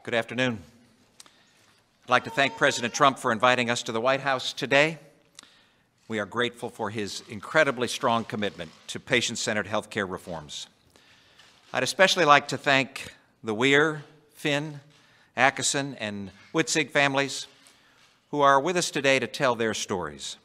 Good afternoon. I'd like to thank President Trump for inviting us to the White House today. We are grateful for his incredibly strong commitment to patient-centered health care reforms. I'd especially like to thank the Weir, Finn, Atchison, and Witzig families who are with us today to tell their stories.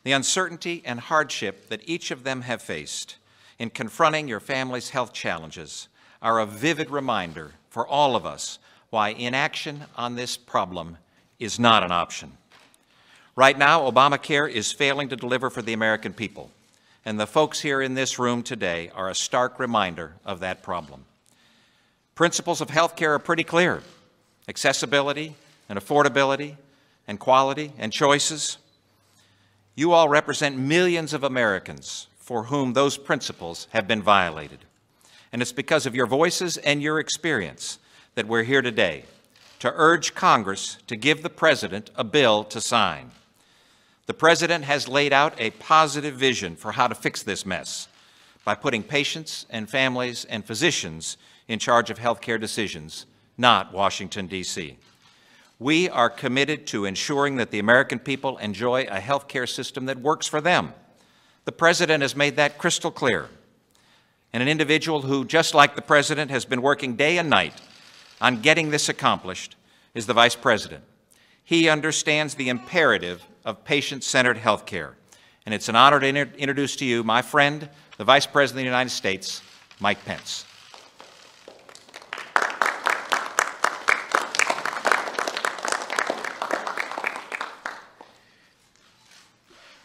The uncertainty and hardship that each of them have faced in confronting your family's health challenges are a vivid reminder for all of us why inaction on this problem is not an option. Right now, Obamacare is failing to deliver for the American people, and the folks here in this room today are a stark reminder of that problem. Principles of health care are pretty clear: accessibility and affordability and quality and choices. You all represent millions of Americans for whom those principles have been violated. And it's because of your voices and your experience that we're here today to urge Congress to give the President a bill to sign. The President has laid out a positive vision for how to fix this mess by putting patients and families and physicians in charge of health care decisions, not Washington, D.C. We are committed to ensuring that the American people enjoy a health care system that works for them. The President has made that crystal clear. And an individual who, just like the President, has been working day and night on getting this accomplished is the Vice President. He understands the imperative of patient-centered health care. And it's an honor to introduce to you my friend, the Vice President of the United States, Mike Pence.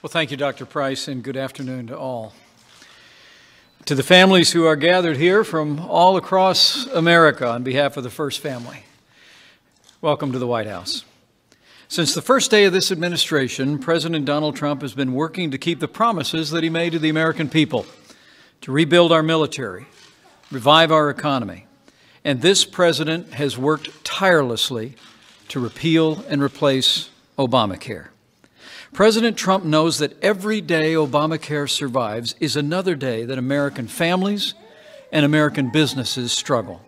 Well, thank you, Dr. Price, and good afternoon to all. To the families who are gathered here from all across America on behalf of the First Family, welcome to the White House. Since the first day of this administration, President Donald Trump has been working to keep the promises that he made to the American people, to rebuild our military, revive our economy. And this president has worked tirelessly to repeal and replace Obamacare. President Trump knows that every day Obamacare survives is another day that American families and American businesses struggle.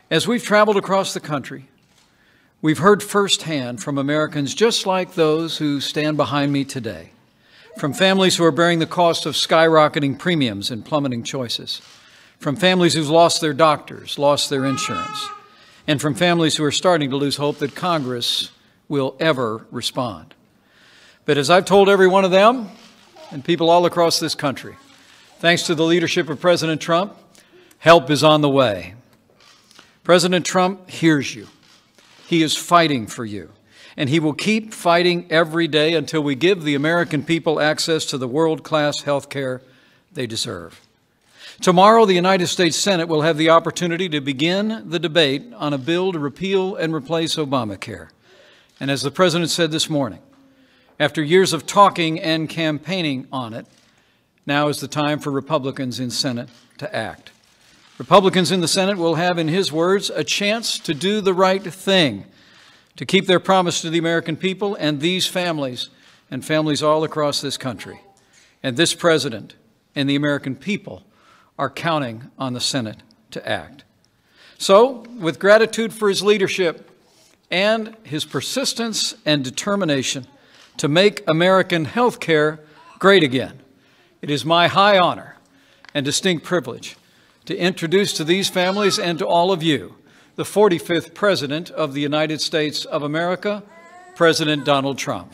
As we've traveled across the country, we've heard firsthand from Americans just like those who stand behind me today, from families who are bearing the cost of skyrocketing premiums and plummeting choices, from families who've lost their doctors, lost their insurance, and from families who are starting to lose hope that Congress will ever respond. But as I've told every one of them, and people all across this country, thanks to the leadership of President Trump, help is on the way. President Trump hears you. He is fighting for you. And he will keep fighting every day until we give the American people access to the world-class health care they deserve. Tomorrow, the United States Senate will have the opportunity to begin the debate on a bill to repeal and replace Obamacare. And as the President said this morning, after years of talking and campaigning on it, now is the time for Republicans in Senate to act. Republicans in the Senate will have, in his words, a chance to do the right thing, to keep their promise to the American people and these families and families all across this country. And this president and the American people are counting on the Senate to act. So, with gratitude for his leadership and his persistence and determination to make American health care great again, it is my high honor and distinct privilege to introduce to these families and to all of you the 45th President of the United States of America, President Donald Trump.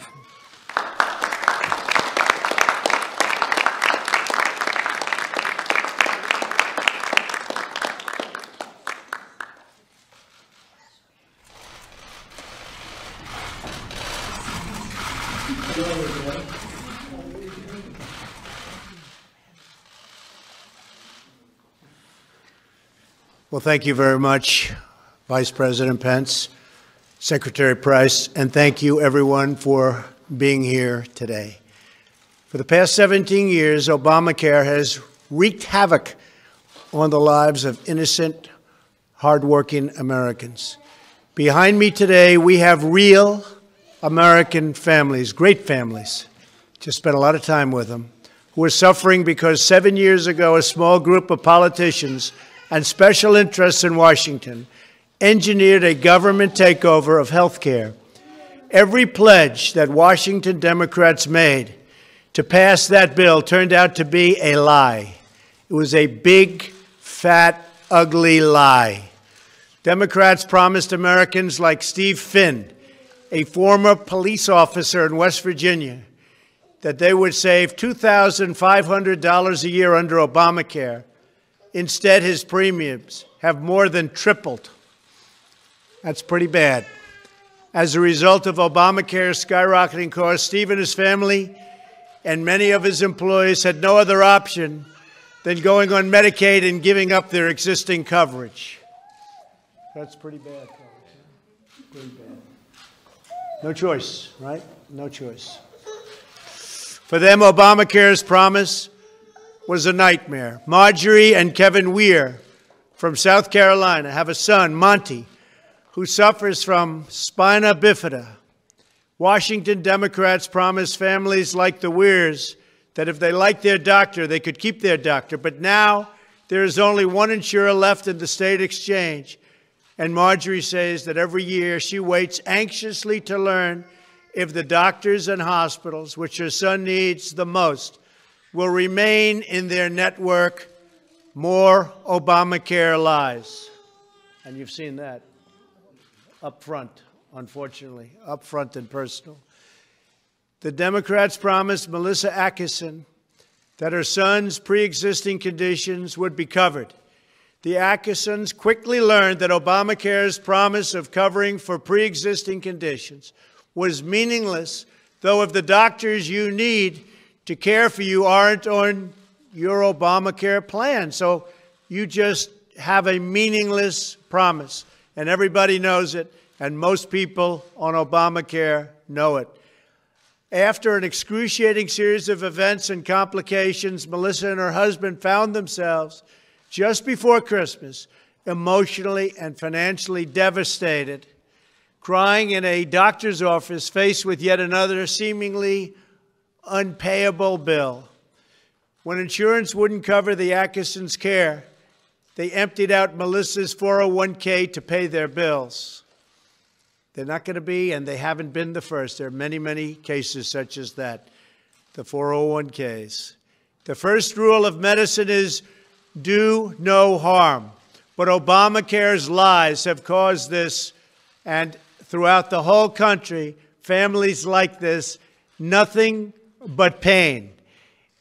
Well, thank you very much, Vice President Pence, Secretary Price, and thank you, everyone, for being here today. For the past 17 years, Obamacare has wreaked havoc on the lives of innocent, hardworking Americans. Behind me today, we have real American families, great families, just spent a lot of time with them, who are suffering because 7 years ago, a small group of politicians and special interests in Washington engineered a government takeover of health care. Every pledge that Washington Democrats made to pass that bill turned out to be a lie. It was a big, fat, ugly lie. Democrats promised Americans like Steve Finn, a former police officer in West Virginia, that they would save $2,500 a year under Obamacare. Instead, his premiums have more than tripled. That's pretty bad. As a result of Obamacare's skyrocketing costs, Steve and his family and many of his employees had no other option than going on Medicaid and giving up their existing coverage. That's pretty bad. Pretty bad. No choice, right? No choice. For them, Obamacare's promise was a nightmare. Marjorie and Kevin Weir from South Carolina have a son, Monty, who suffers from spina bifida. Washington Democrats promised families like the Weirs that if they liked their doctor, they could keep their doctor. But now there is only one insurer left in the state exchange. And Marjorie says that every year she waits anxiously to learn if the doctors and hospitals, which her son needs the most, will remain in their network. More Obamacare lies. And you've seen that up front, unfortunately, up front and personal. The Democrats promised Melissa Atkinson that her son's pre-existing conditions would be covered. The Atkinsons quickly learned that Obamacare's promise of covering for pre-existing conditions was meaningless, though if the doctors you need to care for you aren't on your Obamacare plan. So you just have a meaningless promise, and everybody knows it, and most people on Obamacare know it. After an excruciating series of events and complications, Melissa and her husband found themselves just before Christmas, emotionally and financially devastated, crying in a doctor's office faced with yet another seemingly unpayable bill. When insurance wouldn't cover the Atkinsons' care, they emptied out Melissa's 401k to pay their bills. They're not going to be, and they haven't been the first. There are many, many cases such as that, the 401ks. The first rule of medicine is do no harm. But Obamacare's lies have caused this, and throughout the whole country, families like this, nothing but pain.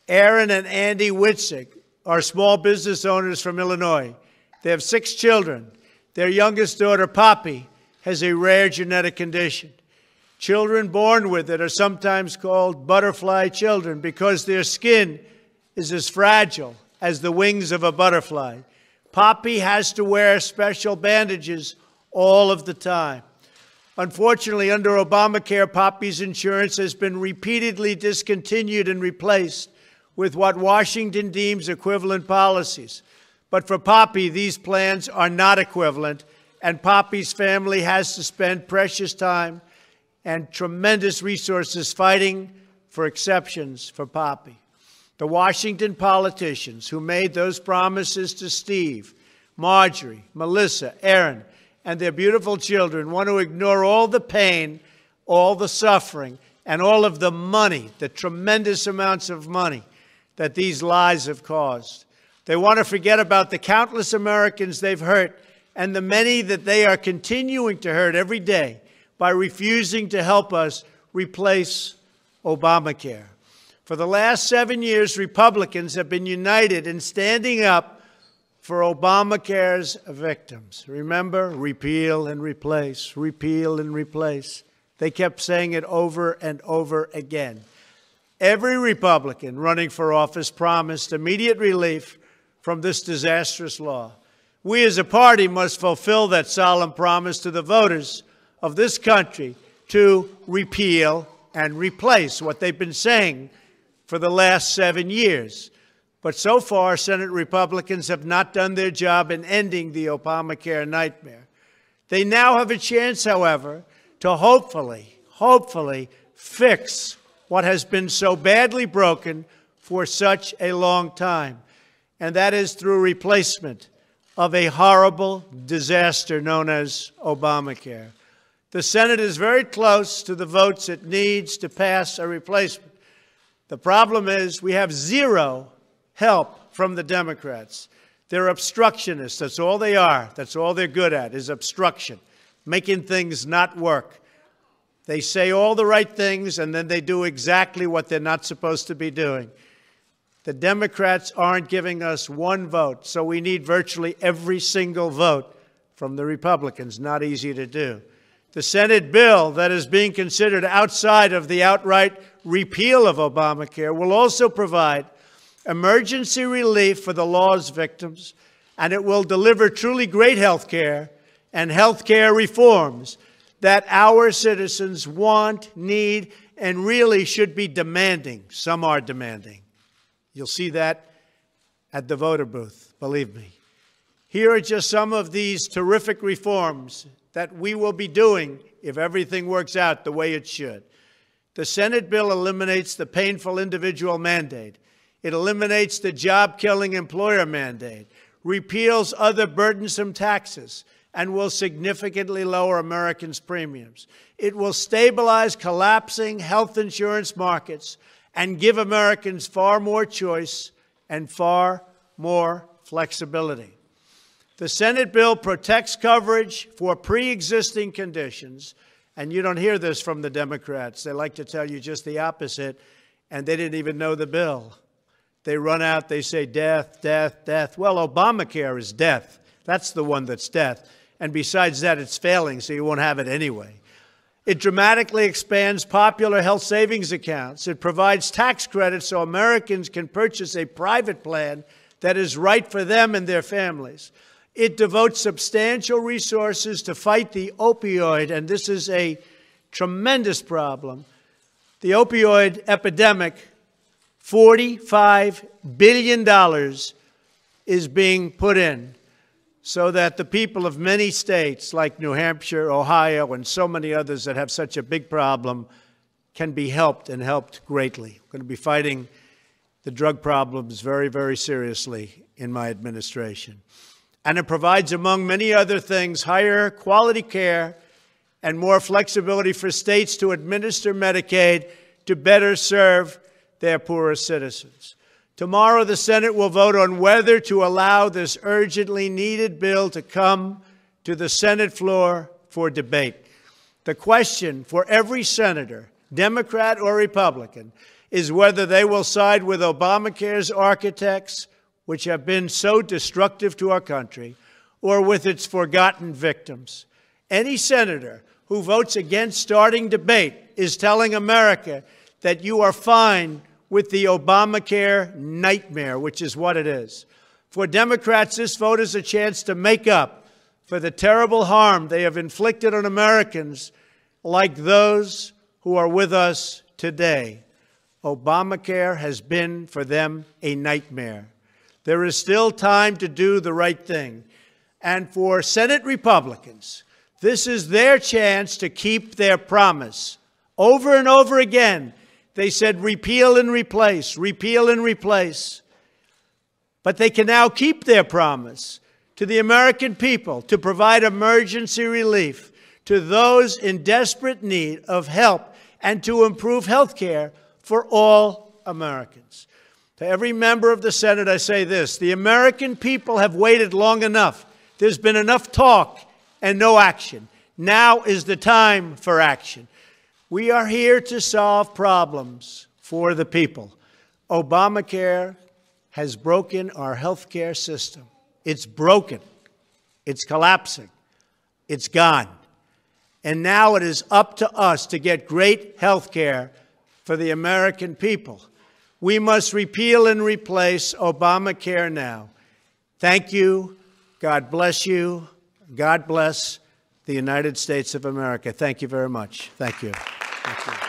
Aaron and Andy Witzig are small business owners from Illinois. They have 6 children. Their youngest daughter, Poppy, has a rare genetic condition. Children born with it are sometimes called butterfly children because their skin is as fragile as the wings of a butterfly. Poppy has to wear special bandages all of the time. Unfortunately, under Obamacare, Poppy's insurance has been repeatedly discontinued and replaced with what Washington deems equivalent policies. But for Poppy, these plans are not equivalent, and Poppy's family has to spend precious time and tremendous resources fighting for exceptions for Poppy. The Washington politicians who made those promises to Steve, Marjorie, Melissa, Aaron, and their beautiful children want to ignore all the pain, all the suffering, and all of the money, the tremendous amounts of money that these lies have caused. They want to forget about the countless Americans they've hurt and the many that they are continuing to hurt every day by refusing to help us replace Obamacare. For the last 7 years, Republicans have been united in standing up for Obamacare's victims. Remember, repeal and replace, repeal and replace. They kept saying it over and over again. Every Republican running for office promised immediate relief from this disastrous law. We as a party must fulfill that solemn promise to the voters of this country to repeal and replace what they've been saying for the last 7 years. But so far, Senate Republicans have not done their job in ending the Obamacare nightmare. They now have a chance, however, to hopefully fix what has been so badly broken for such a long time, and that is through replacement of a horrible disaster known as Obamacare. The Senate is very close to the votes it needs to pass a replacement. The problem is we have zero help from the Democrats. They're obstructionists. That's all they are. That's all they're good at, is obstruction, making things not work. They say all the right things, and then they do exactly what they're not supposed to be doing. The Democrats aren't giving us one vote, so we need virtually every single vote from the Republicans. Not easy to do. The Senate bill that is being considered outside of the outright repeal of Obamacare will also provide emergency relief for the law's victims, and it will deliver truly great health care and health care reforms that our citizens want, need, and really should be demanding. Some are demanding. You'll see that at the voter booth, believe me. Here are just some of these terrific reforms that we will be doing if everything works out the way it should. The Senate bill eliminates the painful individual mandate. It eliminates the job-killing employer mandate, repeals other burdensome taxes, and will significantly lower Americans' premiums. It will stabilize collapsing health insurance markets and give Americans far more choice and far more flexibility. The Senate bill protects coverage for pre-existing conditions, and you don't hear this from the Democrats. They like to tell you just the opposite, and they didn't even know the bill. They run out, they say death, death, death. Well, Obamacare is death. That's the one that's death. And besides that, it's failing, so you won't have it anyway. It dramatically expands popular health savings accounts. It provides tax credits so Americans can purchase a private plan that is right for them and their families. It devotes substantial resources to fight the opioid, and this is a tremendous problem, the opioid epidemic. $45 billion is being put in so that the people of many states like New Hampshire, Ohio, and so many others that have such a big problem can be helped, and helped greatly. We're going to be fighting the drug problems very, very seriously in my administration. And it provides, among many other things, higher quality care and more flexibility for states to administer Medicaid to better serve their poorer citizens. Tomorrow, the Senate will vote on whether to allow this urgently needed bill to come to the Senate floor for debate. The question for every senator, Democrat or Republican, is whether they will side with Obamacare's architects, which have been so destructive to our country, or with its forgotten victims. Any senator who votes against starting debate is telling America that you are fine with the Obamacare nightmare, which is what it is. For Democrats, this vote is a chance to make up for the terrible harm they have inflicted on Americans like those who are with us today. Obamacare has been for them a nightmare. There is still time to do the right thing. And for Senate Republicans, this is their chance to keep their promise. Over and over again, they said repeal and replace, repeal and replace. But they can now keep their promise to the American people to provide emergency relief to those in desperate need of help and to improve health care for all Americans. To every member of the Senate, I say this: the American people have waited long enough. There's been enough talk and no action. Now is the time for action. We are here to solve problems for the people. Obamacare has broken our health care system. It's broken. It's collapsing. It's gone. And now it is up to us to get great health care for the American people. We must repeal and replace Obamacare now. Thank you. God bless you. God bless the United States of America. Thank you very much. Thank you. Thank you.